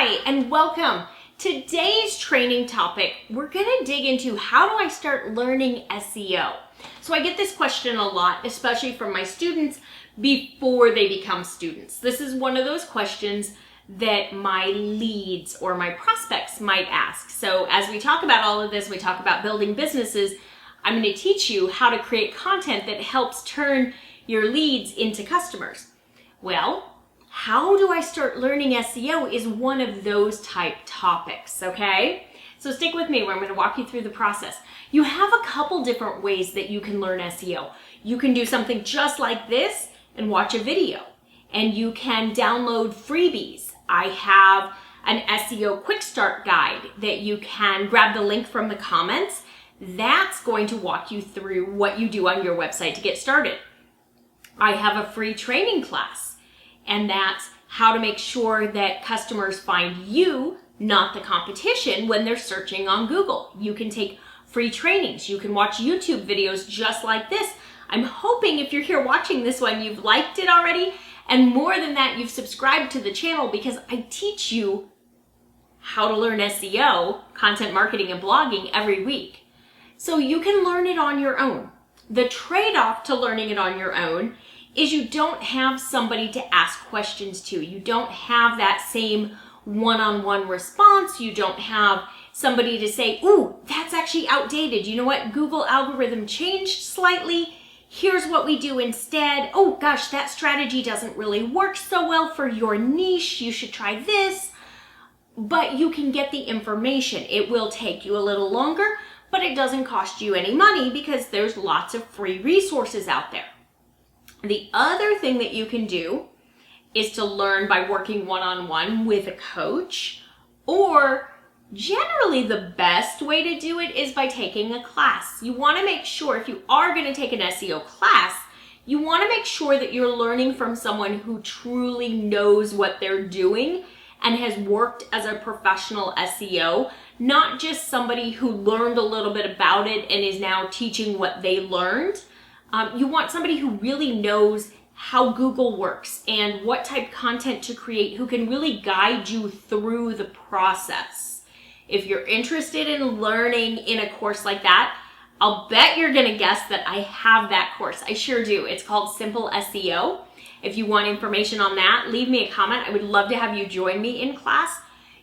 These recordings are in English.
Hi, and welcome. Today's training topic, we're gonna dig into how do I start learning SEO? So I get this question a lot, especially from my students before they become students. This is one of those questions that my leads or my prospects might ask. So as we talk about all of this, we talk about building businesses, I'm gonna teach you how to create content that helps turn your leads into customers. Well, how do I start learning SEO is one of those type topics, okay? So stick with me where I'm going to walk you through the process. You have a couple different ways that you can learn SEO. You can do something just like this and watch a video, and you can download freebies. I have an SEO quick start guide that you can grab the link from the comments. That's going to walk you through what you do on your website to get started. I have a free training class, and that's how to make sure that customers find you, not the competition, when they're searching on Google. You can take free trainings. You can watch YouTube videos just like this. I'm hoping if you're here watching this one, you've liked it already, and more than that, you've subscribed to the channel because I teach you how to learn SEO, content marketing, and blogging every week. So you can learn it on your own. The trade-off to learning it on your own is you don't have somebody to ask questions to. You don't have that same one-on-one response. You don't have somebody to say, ooh, that's actually outdated. You know what? Google algorithm changed slightly. Here's what we do instead. Oh gosh, that strategy doesn't really work so well for your niche. You should try this. But you can get the information. It will take you a little longer, but it doesn't cost you any money because there's lots of free resources out there. The other thing that you can do is to learn by working one-on-one with a coach, or generally the best way to do it is by taking a class. You want to make sure if you are going to take an SEO class, you want to make sure that you're learning from someone who truly knows what they're doing and has worked as a professional SEO, not just somebody who learned a little bit about it and is now teaching what they learned. You want somebody who really knows how Google works and what type of content to create, who can really guide you through the process. If you're interested in learning in a course like that, I'll bet you're gonna guess that I have that course. I sure do. It's called Simple SEO. If you want information on that, leave me a comment. I would love to have you join me in class.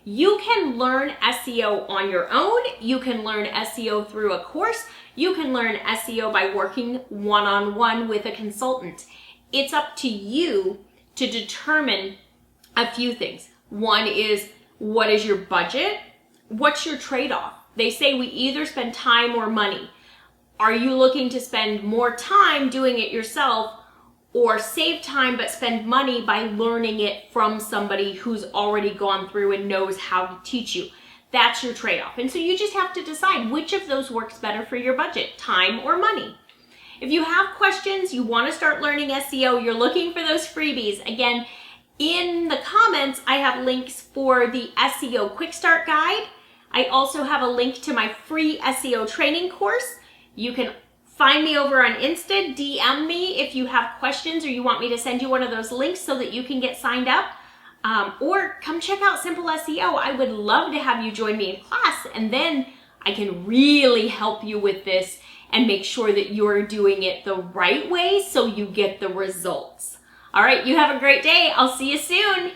You can learn SEO on your own. You can learn SEO through a course. You can learn SEO by working one-on-one with a consultant. It's up to you to determine a few things. One is, what is your budget? What's your trade-off? They say we either spend time or money. Are you looking to spend more time doing it yourself, or save time but spend money by learning it from somebody who's already gone through and knows how to teach you? That's your trade-off. And so you just have to decide which of those works better for your budget, time or money. If you have questions, you want to start learning SEO, you're looking for those freebies, again, in the comments, I have links for the SEO Quick Start Guide. I also have a link to my free SEO training course. You can find me over on Insta, DM me if you have questions or you want me to send you one of those links so that you can get signed up. Or come check out Simple SEO. I would love to have you join me in class, and then I can really help you with this and make sure that you're doing it the right way so you get the results. All right, you have a great day. I'll see you soon.